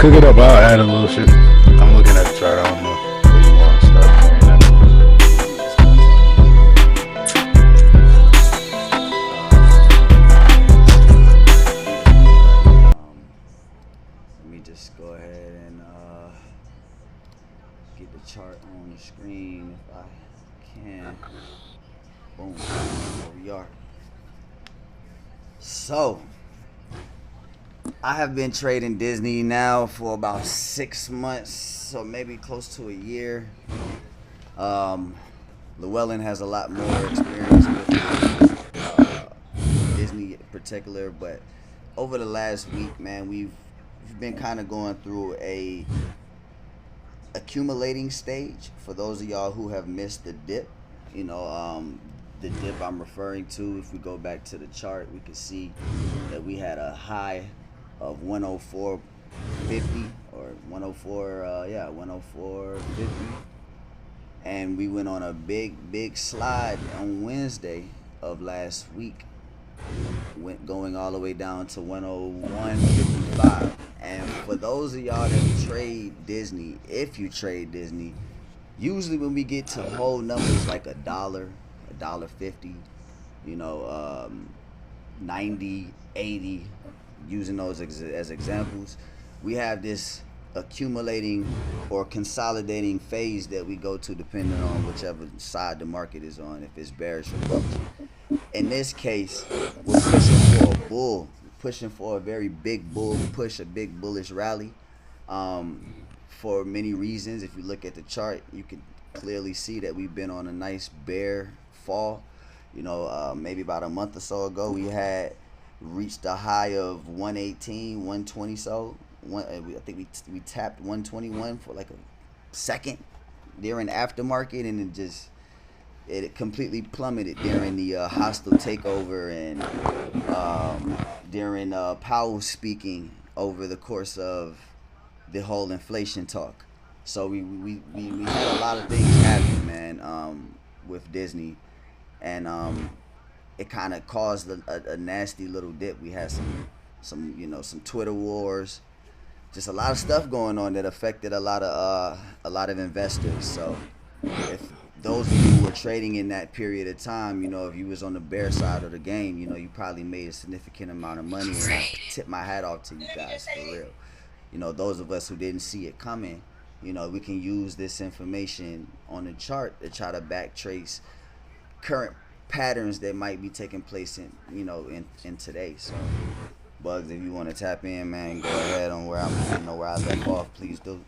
cook it up. I'll add a little shit. I'm looking at the chart. I don't know where you want to start. We can start talking about briefly, let me just go ahead and get the chart on the screen if I can. Boom. There we are. So, I have been trading Disney now for about 6 months, so maybe close to a year. Um, Llewellyn has a lot more experience with Disney in particular, but over the last week, man, we've been kind of going through a accumulating stage. For those of y'all who have missed the dip, you know, the dip I'm referring to, if we go back to the chart, we can see that we had a high of 104.50 or 104.50, and we went on a big slide on Wednesday of last week, went going all the way down to 101.55. And for those of y'all that trade Disney, if you trade Disney, usually when we get to whole numbers like $1.50, you know, 90, 80, using those as examples, we have this accumulating or consolidating phase that we go to depending on whichever side the market is on, if it's bearish or bullish. In this case, we're pushing for a bull, pushing for a very big bull push, a big bullish rally, for many reasons. If you look at the chart, you can clearly see that we've been on a nice bear fall. You know, maybe about a month or so ago, we had reached a high of 118, 120. So I think we tapped 121 for like a second during aftermarket, and it completely plummeted during the hostile takeover and during Powell speaking over the course of the whole inflation talk. So we had a lot of things happen, man, with Disney, and it kind of caused a nasty little dip. We had some Twitter wars, just a lot of stuff going on that affected a lot of investors. So if those of you who were trading in that period of time, you know, if you was on the bear side of the game, you know, you probably made a significant amount of money, and I tip my hat off to you guys, for real. You know, those of us who didn't see it coming, you know, we can use this information on the chart to try to backtrace current patterns that might be taking place in today. So, Bugs, if you want to tap in, man, go ahead on where I left off. Please do.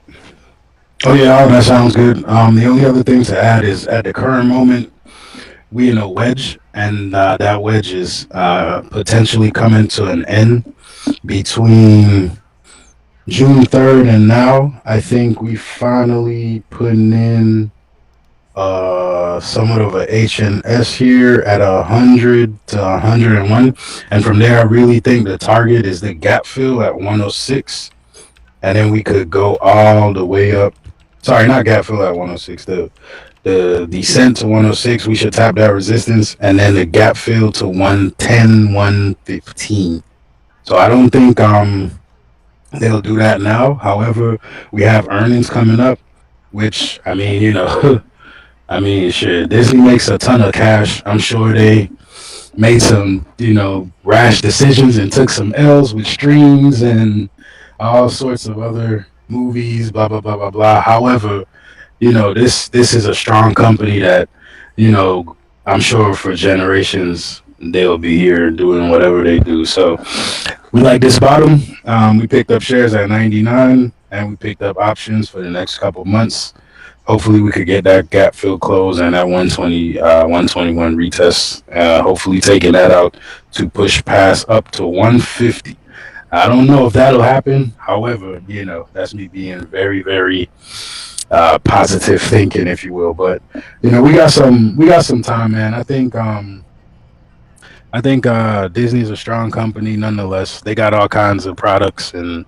Oh yeah, that sounds good. The only other thing to add is at the current moment we in a wedge, and that wedge is potentially coming to an end between June 3rd and now. I think we finally putting in somewhat of a HNS here at 100 to 101, and from there I really think the target is the gap fill at 106, and then we could go all the way up. Sorry, not gap fill at 106. The descent to 106, we should tap that resistance, and then the gap fill to 110, 115. So I don't think they'll do that now. However, we have earnings coming up, which, I mean, you know, I mean, sure, Disney makes a ton of cash. I'm sure they made some, you know, rash decisions and took some L's with streams and all sorts of other movies, blah blah blah blah blah. However, you know, this is a strong company that, you know, I'm sure for generations they'll be here doing whatever they do. So we like this bottom. We picked up shares at 99, and we picked up options for the next couple months. Hopefully we could get that gap fill close and that 120, 121 retest. Hopefully taking that out to push past up to 150. I don't know if that'll happen. However, you know, that's me being very, very positive thinking, if you will. But you know, we got some time, man. I think Disney's a strong company nonetheless. They got all kinds of products and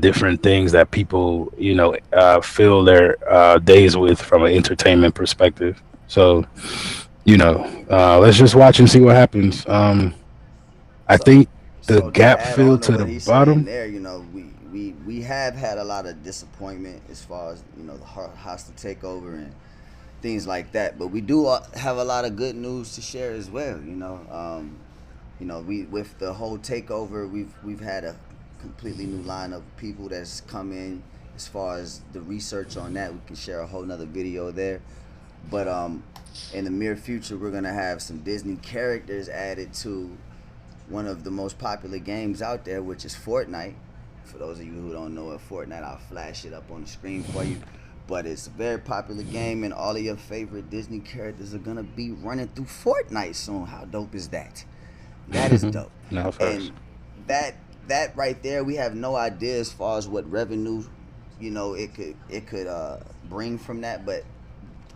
different things that people, you know, fill their days with from an entertainment perspective. So, you know, let's just watch and see what happens. I think the So to gap add fill on to to what the he's saying bottom. there, you know, we we have had a lot of disappointment as far as the hostile takeover and things like that. But we do have a lot of good news to share as well. We with the whole takeover, we've had a completely new line of people that's come in. As far as the research on that, we can share a whole nother video there. But in the near future, we're gonna have some Disney characters added to one of the most popular games out there, which is Fortnite. For those of you who don't know what Fortnite, I'll flash it up on the screen for you. But it's a very popular game, and all of your favorite Disney characters are gonna be running through Fortnite soon. How dope is that? That is dope. No, first. And that right there, we have no idea as far as what revenue, it could bring from that. But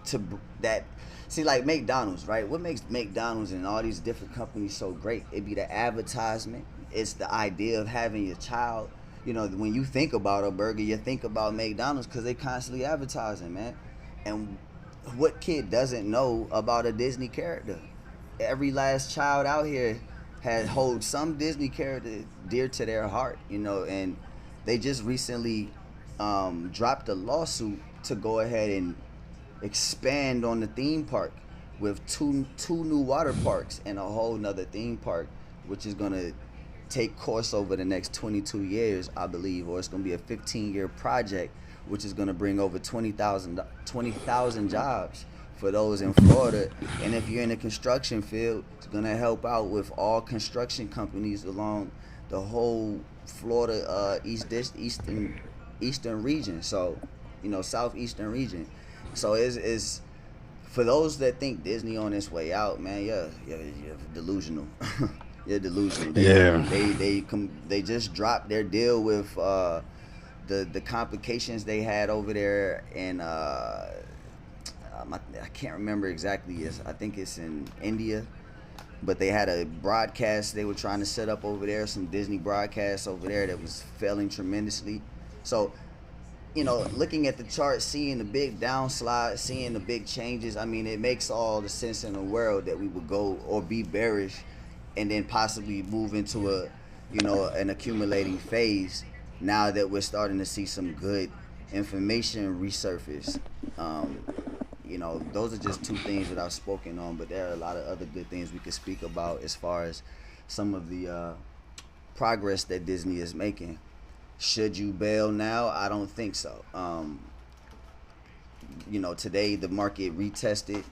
to that, see, like McDonald's, right? What makes McDonald's and all these different companies so great? It be the advertisement. It's the idea of having your child. When you think about a burger, you think about McDonald's because they constantly advertising, man. And what kid doesn't know about a Disney character? Every last child out here holds some Disney character dear to their heart, and they just recently dropped a lawsuit to go ahead and expand on the theme park with two new water parks and a whole nother theme park, which is gonna take course over the next 22 years, I believe, or it's gonna be a 15-year project, which is gonna bring over 20,000 jobs for those in Florida. And if you're in the construction field, it's gonna help out with all construction companies along the whole Florida eastern region. So, southeastern region. So it's for those that think Disney on its way out, man. You're delusional. You're delusional. Yeah. They just dropped their deal with the complications they had over there in I can't remember exactly. I think it's in India, but they had a broadcast they were trying to set up over there, some Disney broadcasts over there that was failing tremendously. So, looking at the chart, seeing the big downslide, seeing the big changes, I mean, it makes all the sense in the world that we would go or be bearish and then possibly move into an accumulating phase now that we're starting to see some good information resurface. Those are just two things that I've spoken on, but there are a lot of other good things we could speak about as far as some of the progress that Disney is making. Should you bail now? I don't think so. Today the market retested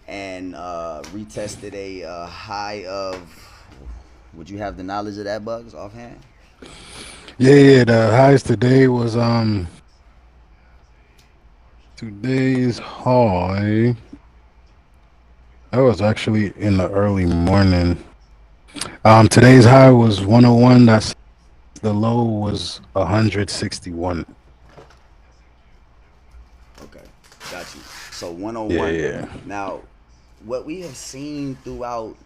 a high of. Would you have the knowledge of that, Bugs, offhand? Yeah, the highest today was today's high. That was actually in the early morning. Today's high was 101. That's the low was 161. Okay, got you. So Yeah, 101. yeah. Now, what we have seen throughout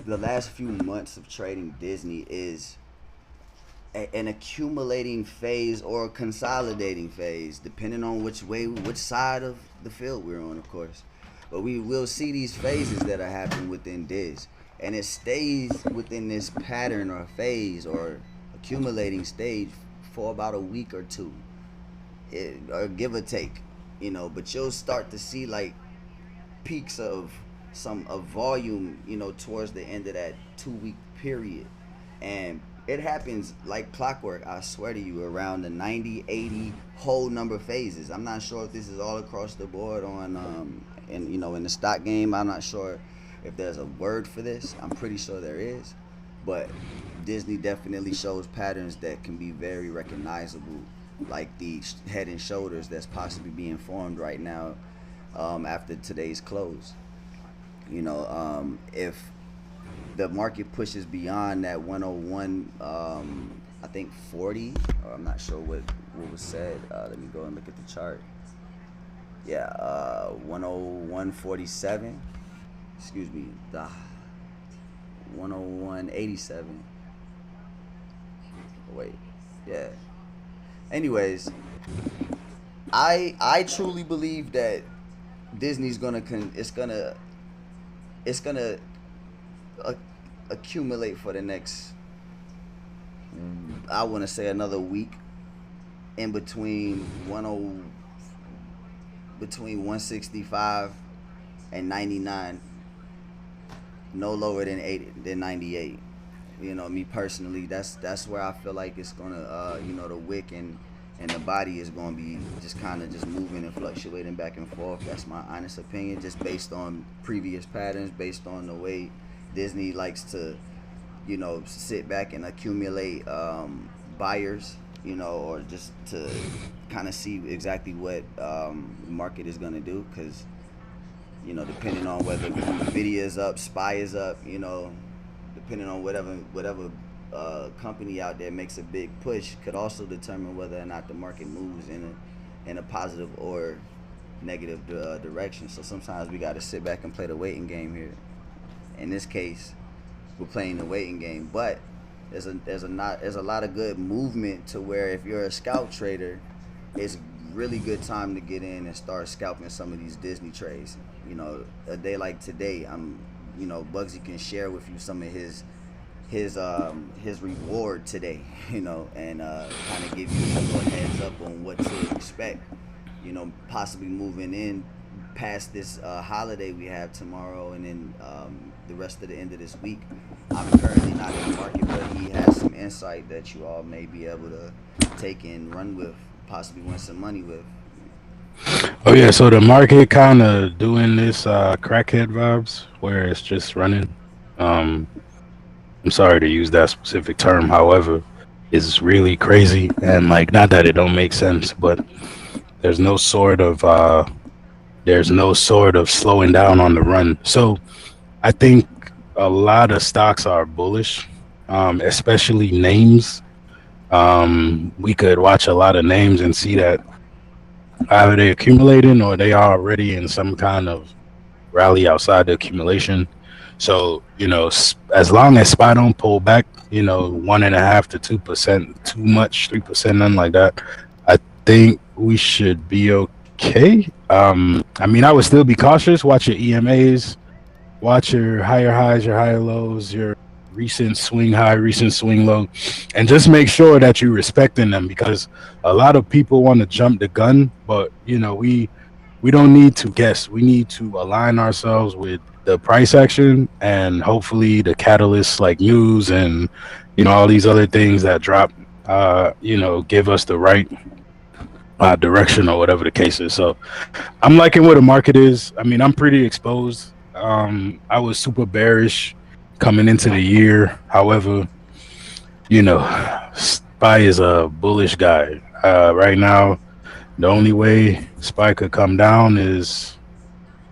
the last few months of trading Disney is an accumulating phase or a consolidating phase, depending on which side of the field we're on, of course. But we will see these phases that are happening within Diz, and it stays within this pattern or phase or accumulating stage for about a week or two, or give or take, But you'll start to see like peaks of volume, towards the end of that 2 week period, and it happens like clockwork. I swear to you, around the 90, 80 whole number phases. I'm not sure if this is all across the board on in the stock game. I'm not sure if there's a word for this. I'm pretty sure there is, but Disney definitely shows patterns that can be very recognizable, like the head and shoulders that's possibly being formed right now after today's close. If the market pushes beyond that 101, I think 40, or I'm not sure what was said. Let me go and look at the chart. Yeah, 101.47. Excuse me, the 101.87. Wait, yeah. Anyways, I truly believe that Disney's it's gonna accumulate for the next I want to say another week in between 10 between 165 and 99, no lower than 98. You know, me personally, that's where I feel like it's gonna, the wick and the body is gonna be just kind of just moving and fluctuating back and forth. That's my honest opinion, just based on previous patterns, based on the way Disney likes to, sit back and accumulate buyers, or just to kind of see exactly what the market is gonna do, because depending on whether Nvidia is up, Spy is up, depending on whatever company out there makes a big push, could also determine whether or not the market moves in a positive or negative direction. So sometimes we got to sit back and play the waiting game here. In this case, we're playing the waiting game, but there's a lot of good movement to where if you're a scalp trader, it's really good time to get in and start scalping some of these Disney trades. A day like today, Bugsy can share with you some of his reward today, and kind of give you a little heads up on what to expect. Possibly moving in past this holiday we have tomorrow, and then the rest of the end of this week. I'm currently not in the market, but he has some insight that you all may be able to take and run with, possibly win some money with. Oh yeah, so the market kind of doing this crackhead vibes where it's just running. Um, I'm sorry to use that specific term, however, is really crazy and like not that it don't make sense, but there's no sort of slowing down on the run. So I think a lot of stocks are bullish, especially names. We could watch a lot of names and see that either they accumulating or they are already in some kind of rally outside the accumulation. So as long as SPY don't pull back, 1.5 to 2%, too much, 3%, nothing like that, I think we should be okay. I mean, I would still be cautious. Watch your EMAs, watch your higher highs, your higher lows, your recent swing high, recent swing low, and just make sure that you're respecting them, because a lot of people want to jump the gun, but we don't need to guess. We need to align ourselves with the price action and hopefully the catalysts like news and all these other things that drop give us the right direction or whatever the case is. So I'm liking where the market is. I mean, I'm pretty exposed. I was super bearish coming into the year. However, Spy is a bullish guy. Right now, the only way Spy could come down is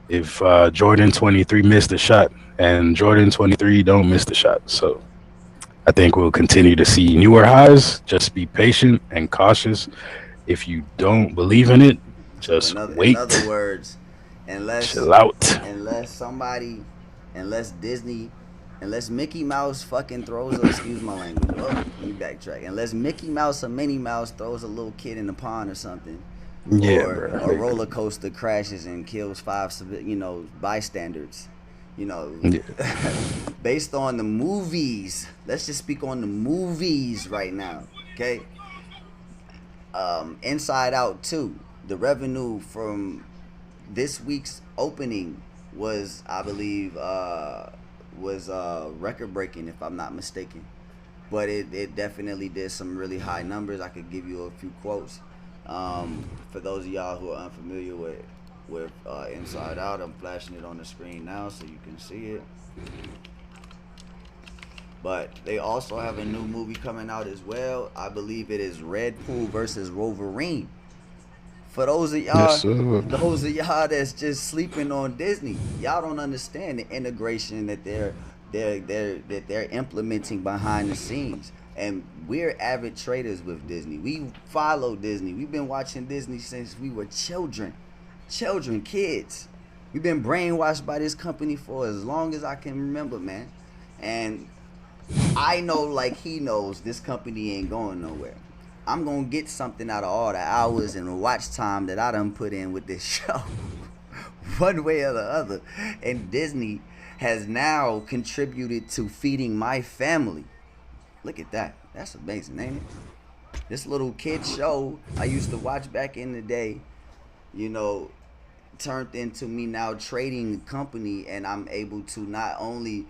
if Jordan 23 missed a shot, and Jordan 23 don't miss the shot. So I think we'll continue to see newer highs. Just be patient and cautious. If you don't believe in it, So just in wait, other words, unless chill out. unless somebody, unless Disney, unless Mickey Mouse fucking throws a, excuse my language. Oh, let me backtrack. Unless Mickey Mouse or Minnie Mouse throws a little kid in the pond or something, Yeah, or a bro. roller coaster crashes and kills five, bystanders. You know, Yeah. based on the movies. Let's just speak on the movies right now. Okay, Inside Out 2, the revenue from this week's opening was, I believe, was record breaking, if I'm not mistaken. But it definitely did some really high numbers. I could give you a few quotes. For those of y'all who are unfamiliar with Inside Out, I'm flashing it on the screen now so you can see it. But they also have a new movie coming out as well. I believe it is Red Pool versus Wolverine. For Yes, sir. those of y'all that's just sleeping on Disney, y'all don't understand the integration that they're implementing behind the scenes. And we're avid traders with Disney. We follow Disney. We've been watching Disney since we were kids. We've been brainwashed by this company for as long as I can remember, man. And I know, like he knows, this company ain't going nowhere. I'm gonna get something out of all the hours and the watch time that I done put in with this show, one way or the other. And Disney has now contributed to feeding my family. Look at that. That's amazing, ain't it? This little kid show I used to watch back in the day, you know, turned into me now trading the company, and I'm able to not only,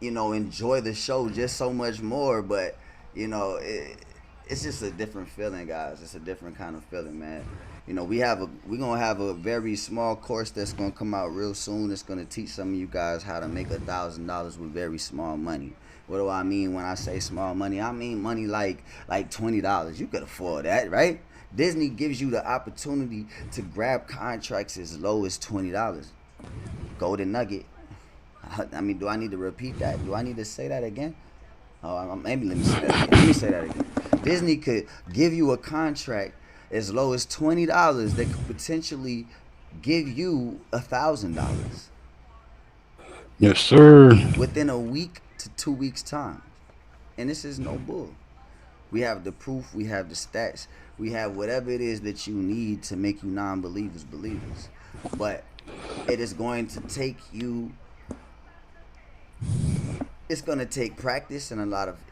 enjoy the show just so much more, but it's just a different feeling, guys. It's a different kind of feeling, man. We're gonna have a very small course that's gonna come out real soon. It's gonna teach some of you guys how to make $1,000 with very small money. What do I mean when I say small money? I mean money like $20. You could afford that, right? Disney gives you the opportunity to grab contracts as low as $20. Golden nugget. I mean, do I need to repeat that? Do I need to say that again? Oh, maybe let me say that again. Let me say that again. Disney could give you a contract as low as $20 that could potentially give you $1,000 Yes, sir. within a week to 2 weeks time. And this is no bull. We have the proof, we have the stats, we have whatever it is that you need to make you non-believers believers. But it is going to take you, it's going to take practice, and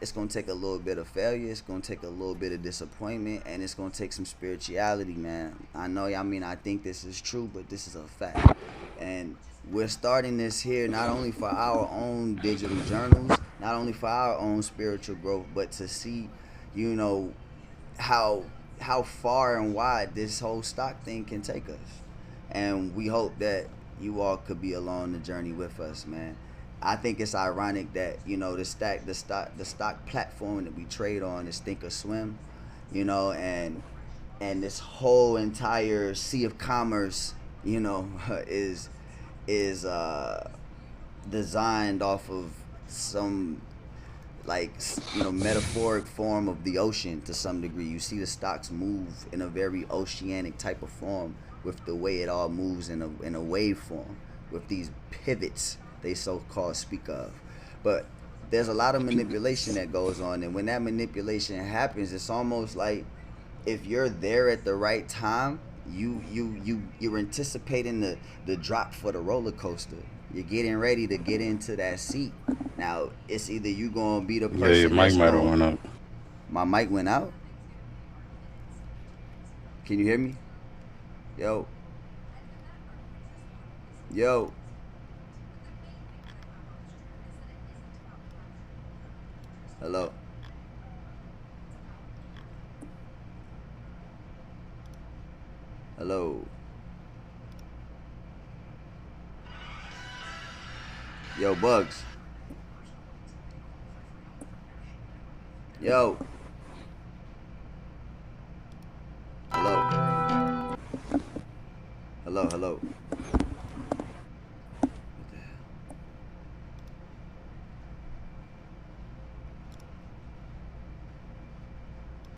it's going to take a little bit of failure, it's going to take a little bit of disappointment, and it's going to take some spirituality, man. I think this is true, but this is a fact. And we're starting this here not only for our own digital journals, not only for our own spiritual growth, but to see, you know, how how far and wide this whole stock thing can take us. And we hope that you all could be along the journey with us, man. I think it's ironic that the stock platform that we trade on is Thinkorswim, and this whole entire sea of commerce, is is designed off of some, like, metaphoric form of the ocean to some degree. You see the stocks move in a very oceanic type of form with the way it all moves in a wave form with these pivots they so called speak of. But there's a lot of manipulation that goes on, and when that manipulation happens, it's almost like if you're there at the right time, you're anticipating the drop for the roller coaster. You're getting ready to get into that seat. Now it's either you gonna be the Yeah, your person mic that's might have going. went up. My mic went out. Can you hear me? Yo, yo, hello, hello, yo, Bugs, yo, hello, hello, hello.